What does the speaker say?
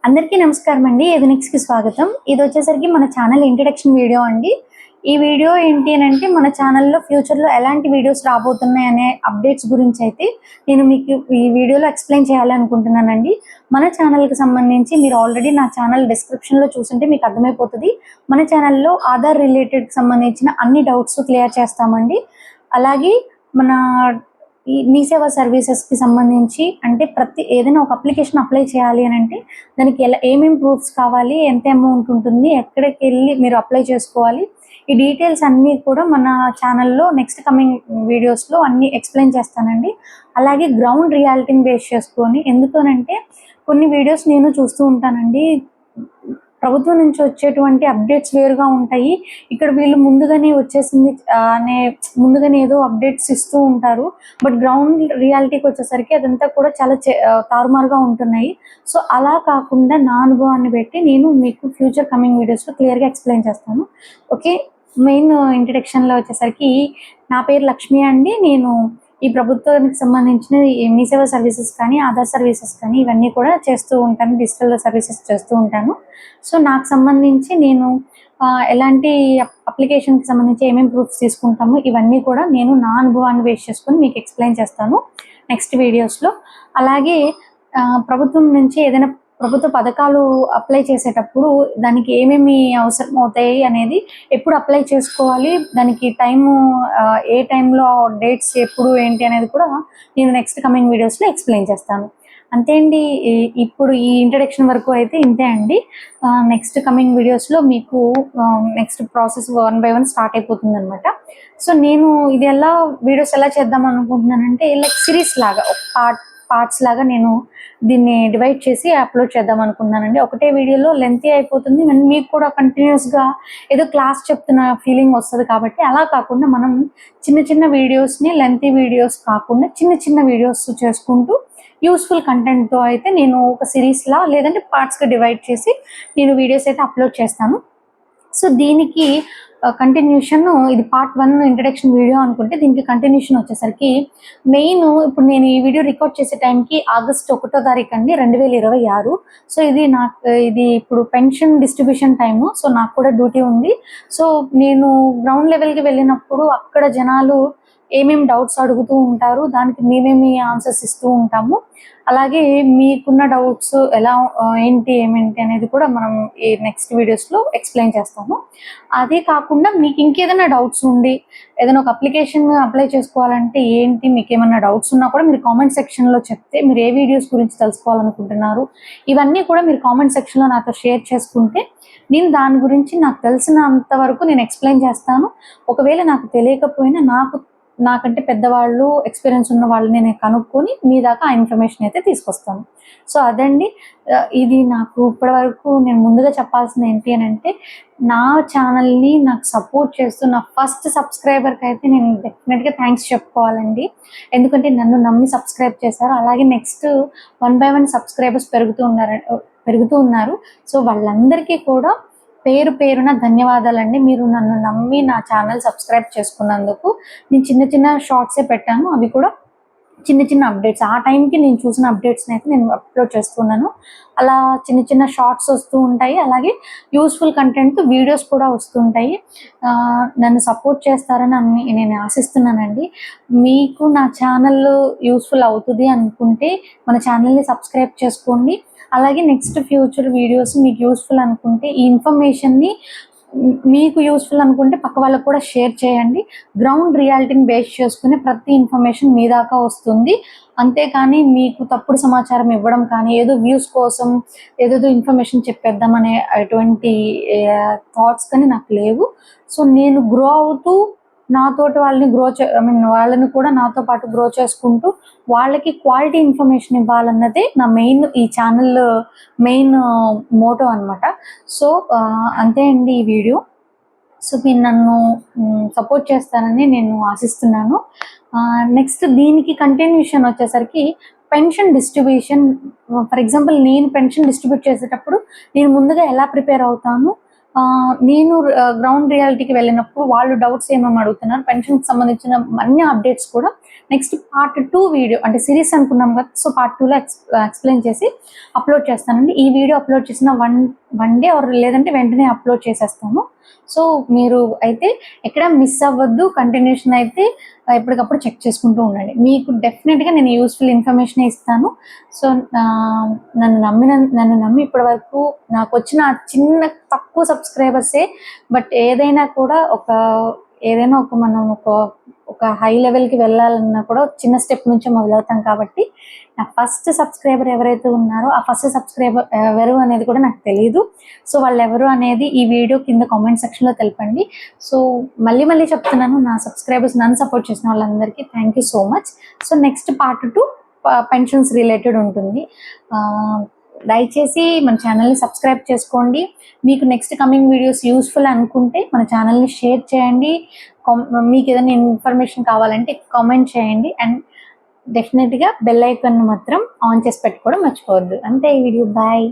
అందరికీ నమస్కారం అండి. ఎవినిక్స్‌కి స్వాగతం. ఇది వచ్చేసరికి మన ఛానల్ ఇంట్రడక్షన్ వీడియో అండి. ఈ వీడియో ఏంటి అనంటే మన ఛానల్‌లో ఫ్యూచర్‌లో ఎలాంటి వీడియోస్ రాబోతున్నాయి అనే అప్డేట్స్ గురించి అయితే నేను మీకు ఈ వీడియోలో ఎక్స్‌ప్లెయిన్ చేయాలనుకుంటున్నానండి. మన ఛానల్‌కి సంబంధించి మీరు ఆల్రెడీ నా ఛానల్ డిస్క్రిప్షన్‌లో చూసుంటే మీకు అర్థమైపోతది. మన ఛానల్‌లో ఆధార్ రిలేటెడ్‌కి సంబంధించిన అన్ని డౌట్స్ క్లియర్ చేస్తామండి. అలాగే మన ఈ మీ సేవా సర్వీసెస్‌కి సంబంధించి అంటే ఏదైనా ఒక అప్లికేషన్ అప్లై చేయాలి అనంటే దానికి ఏమేం ప్రూఫ్స్ కావాలి, ఎంత అమౌంట్ ఉంటుంది, ఎక్కడికెళ్ళి మీరు అప్లై చేసుకోవాలి, ఈ డీటెయిల్స్ అన్నీ కూడా మన ఛానల్‌లో నెక్స్ట్ కమింగ్ వీడియోస్‌లో అన్నీ ఎక్స్‌ప్లెయిన్ చేస్తానండి. అలాగే గ్రౌండ్ రియాలిటీని బేస్ చేసుకొని ఎందుకనంటే కొన్ని వీడియోస్ నేను చూస్తూ ఉంటానండి. ప్రభుత్వం నుంచి వచ్చేటువంటి అప్డేట్స్ వేరుగా ఉంటాయి. ఇక్కడ వీళ్ళు ముందుగానే వచ్చేసింది ముందుగానే ఏదో అప్డేట్స్ ఇస్తూ ఉంటారు. బట్ గ్రౌండ్ రియాలిటీకి వచ్చేసరికి అదంతా కూడా చాలా తారుమారుగా ఉంటున్నాయి. సో అలా కాకుండా నా అనుభవాన్ని బట్టి నేను మీకు ఫ్యూచర్ కమింగ్ వీడియోస్‌లో క్లియర్‌గా ఎక్స్‌ప్లెయిన్ చేస్తాను. ఓకే. మెయిన్ ఇంట్రడక్షన్‌లో వచ్చేసరికి నా పేరు లక్ష్మి అండి. నేను ఈ ప్రభుత్వానికి సంబంధించిన మీ సేవా సర్వీసెస్ కానీ, ఆధార్ సర్వీసెస్ కానీ ఇవన్నీ కూడా చేస్తూ ఉంటాను. డిజిటల్ సర్వీసెస్ చేస్తూ ఉంటాను. సో నాకు సంబంధించి నేను ఎలాంటి అప్లికేషన్‌కి సంబంధించి ఏమేమి ప్రూఫ్స్ తీసుకుంటామో ఇవన్నీ కూడా నేను నా అనుభవాన్ని బేస్ చేసుకొని మీకు ఎక్స్‌ప్లెయిన్ చేస్తాను నెక్స్ట్ వీడియోస్‌లో. అలాగే ప్రభుత్వం నుంచి ఏదైనా ప్రభుత్వ పథకాలు అప్లై చేసేటప్పుడు దానికి ఏమేమి అవసరం అవుతాయి అనేది, ఎప్పుడు అప్లై చేసుకోవాలి, దానికి ఏ టైంలో డేట్స్ ఎప్పుడు ఏంటి అనేది కూడా నేను నెక్స్ట్ కమింగ్ వీడియోస్‌లో ఎక్స్‌ప్లెయిన్ చేస్తాను. అంతే అండి. ఇప్పుడు ఈ ఇంట్రడక్షన్ వరకు అయితే ఇంతే అండి. నెక్స్ట్ కమింగ్ వీడియోస్‌లో మీకు next process one by one start అయిపోతుందనమాట. సో నేను ఇది వీడియోస్ ఎలా చేద్దాం అనుకుంటున్నానంటే లైక్ సిరీస్ లాగా పార్ట్స్ లాగా నేను దీన్ని డివైడ్ చేసి అప్లోడ్ చేద్దాం అనుకుంటున్నానండి. ఒకటే వీడియోలో లెంతీ అయిపోతుంది అండ్ మీకు కూడా కంటిన్యూస్గా ఏదో క్లాస్ చెప్తున్న ఫీలింగ్ వస్తుంది. కాబట్టి అలా కాకుండా మనం చిన్న చిన్న వీడియోస్ని లెంతీ వీడియోస్ కాకుండా చిన్న చిన్న వీడియోస్ చేసుకుంటూ యూస్ఫుల్ కంటెంట్తో అయితే నేను ఒక సిరీస్లా లేదంటే పార్ట్స్గా డివైడ్ చేసి నేను వీడియోస్ అయితే అప్లోడ్ చేస్తాను. సో దీనికి కంటిన్యూషన్ ఇది పార్ట్ 1 ఇంట్రడక్షన్ వీడియో అనుకుంటే దీనికి కంటిన్యూషన్ వచ్చేసరికి మెయిన్ ఇప్పుడు నేను ఈ వీడియో రికార్డ్ చేసే టైంకి ఆగస్టు 1వ తారీఖు అండి 2026. సో ఇది ఇప్పుడు పెన్షన్ డిస్ట్రిబ్యూషన్ టైము. సో నాకు కూడా డ్యూటీ ఉంది. సో నేను గ్రౌండ్ లెవెల్కి వెళ్ళినప్పుడు అక్కడ జనాలు ఏమేమి డౌట్స్ అడుగుతూ ఉంటారు, దానికి మేమేమి ఆన్సర్స్ ఇస్తూ ఉంటాము. అలాగే మీకున్న డౌట్స్ ఏమేంటి అనేది కూడా మనం ఈ నెక్స్ట్ వీడియోస్లో ఎక్స్ప్లెయిన్ చేస్తాము. అదే కాకుండా మీకు ఇంకేదైనా డౌట్స్ ఉండి ఏదైనా ఒక అప్లికేషన్ అప్లై చేసుకోవాలంటే మీకు ఏమైనా డౌట్స్ ఉన్నా కూడా మీరు కామెంట్ సెక్షన్లో చెప్తే, మీరు ఏ వీడియోస్ గురించి తెలుసుకోవాలనుకుంటున్నారు ఇవన్నీ కూడా మీరు కామెంట్ సెక్షన్లో నాతో షేర్ చేసుకుంటే నేను దాని గురించి నాకు తెలిసినంత వరకు నేను ఎక్స్ప్లెయిన్ చేస్తాను. ఒకవేళ నాకు తెలియకపోయినా నాకంటే పెద్దవాళ్ళు ఎక్స్పీరియన్స్ ఉన్న వాళ్ళని నేను కనుక్కొని మీ దాకా ఆ ఇన్ఫర్మేషన్ అయితే తీసుకొస్తాను. సో అదండి. ఇది నాకు ఇప్పటివరకు నేను ముందుగా చెప్పాల్సింది ఏంటి అని అంటే, నా ఛానల్ని నాకు సపోర్ట్ చేస్తున్న ఫస్ట్ సబ్స్క్రైబర్కి అయితే నేను డెఫినెట్గా థ్యాంక్స్ చెప్పుకోవాలండి. ఎందుకంటే నన్ను నమ్మి సబ్స్క్రైబ్ చేశారు. అలాగే నెక్స్ట్ 1 by 1 సబ్స్క్రైబర్స్ పెరుగుతూ ఉన్నారు. సో వాళ్ళందరికీ కూడా పేరున ధన్యవాదాలండి. మీరు నన్ను నమ్మి నా ఛానల్ సబ్స్క్రైబ్ చేసుకున్నందుకు. నేను చిన్న చిన్న షార్ట్సే పెట్టాను. అవి కూడా చిన్న చిన్న అప్డేట్స్, ఆ టైంకి నేను చూసిన అప్డేట్స్ని అయితే నేను అప్లోడ్ చేస్తున్నాను. అలా చిన్న చిన్న షార్ట్స్ వస్తూ ఉంటాయి. అలాగే యూస్ఫుల్ కంటెంట్ వీడియోస్ కూడా వస్తుంటాయి. నన్ను సపోర్ట్ చేస్తారని నేను ఆశిస్తున్నానండి. మీకు నా ఛానల్ యూస్ఫుల్ అవుతుంది అనుకుంటే మన ఛానల్ని సబ్స్క్రైబ్ చేసుకోండి. అలాగే నెక్స్ట్ ఫ్యూచర్ వీడియోస్ మీకు యూస్ఫుల్ అనుకుంటే ఈ ఇన్ఫర్మేషన్ని మీకు యూస్ఫుల్ అనుకుంటే పక్క వాళ్ళకు కూడా షేర్ చేయండి. గ్రౌండ్ రియాలిటీని బేస్ చేసుకుని ప్రతి ఇన్ఫర్మేషన్ మీ దాకా వస్తుంది. అంతేకాని మీకు తప్పుడు సమాచారం ఇవ్వడం కానీ, ఏదో వ్యూస్ కోసం ఏదేదో ఇన్ఫర్మేషన్ చెప్పేద్దామనే అటువంటి థాట్స్ కానీ నాకు లేవు. సో నేను గ్రో అవుతూ నాతోటి వాళ్ళని వాళ్ళని కూడా నాతో పాటు గ్రో చేసుకుంటూ వాళ్ళకి క్వాలిటీ ఇన్ఫర్మేషన్ ఇవ్వాలన్నదే నా ఈ ఛానల్ మెయిన్ మోటో అనమాట. సో అంతే అండి ఈ వీడియో. సో మీరు నన్ను సపోర్ట్ చేస్తానని నేను ఆశిస్తున్నాను. నెక్స్ట్ దీనికి కంటిన్యూషన్ వచ్చేసరికి పెన్షన్ డిస్ట్రిబ్యూషన్. ఫర్ ఎగ్జాంపుల్ నేను పెన్షన్ డిస్ట్రిబ్యూట్ చేసేటప్పుడు నేను ముందుగా ఎలా ప్రిపేర్ అవుతాను, నేను గ్రౌండ్ రియాలిటీకి వెళ్ళినప్పుడు వాళ్ళు డౌట్స్ ఏమేమి అడుగుతున్నారు, పెన్షన్కి సంబంధించిన అన్ని అప్డేట్స్ కూడా నెక్స్ట్ పార్ట్ 2 వీడియో అంటే సిరీస్ అనుకున్నాం కదా, సో పార్ట్ 2లో ఎక్స్ప్లెయిన్ చేసి అప్లోడ్ చేస్తానండి. ఈ వీడియో అప్లోడ్ చేసిన వన్ డే ఆర్ లేదంటే వెంటనే అప్లోడ్ చేసేస్తాను. సో మీరు అయితే ఎక్కడ మిస్ అవ్వద్దు, కంటిన్యూషన్ అయితే ఎప్పటికప్పుడు చెక్ చేసుకుంటూ ఉండండి. మీకు డెఫినెట్గా నేను యూస్ఫుల్ ఇన్ఫర్మేషన్ ఇస్తాను. సో నన్ను నమ్మి ఇప్పటి వరకు నాకు వచ్చిన చిన్న తక్కువ సబ్స్క్రైబర్సే, బట్ ఏదైనా కూడా ఏదైనా మనం ఒక హై లెవెల్కి వెళ్ళాలన్నా కూడా చిన్న స్టెప్ నుంచే మొదలవుతాం. కాబట్టి నా ఫస్ట్ సబ్స్క్రైబర్ ఎవరైతే ఉన్నారో ఆ ఫస్ట్ సబ్స్క్రైబర్ ఎవరు అనేది కూడా నాకు తెలియదు. సో వాళ్ళు ఎవరు అనేది ఈ వీడియో కింద కామెంట్ సెక్షన్లో తెలపండి. సో మళ్ళీ చెప్తున్నాను, నా సబ్స్క్రైబర్స్ నన్ను సపోర్ట్ చేసిన వాళ్ళందరికీ thank you so much. So next part 2 pensions related ఉంటుంది. దయచేసి మన ఛానల్ని సబ్స్క్రైబ్ చేసుకోండి. మీకు నెక్స్ట్ కమింగ్ వీడియోస్ యూస్ఫుల్ అనుకుంటే మన ఛానల్ని షేర్ చేయండి. మీకు ఏదైనా ఇన్ఫర్మేషన్ కావాలంటే కామెంట్ చేయండి. అండ్ డెఫినెట్గా బెల్ ఐకాన్ మాత్రం ఆన్ చేసి పెట్టుకోవడం మర్చిపోవద్దు. అంతే ఈ వీడియో. బాయ్.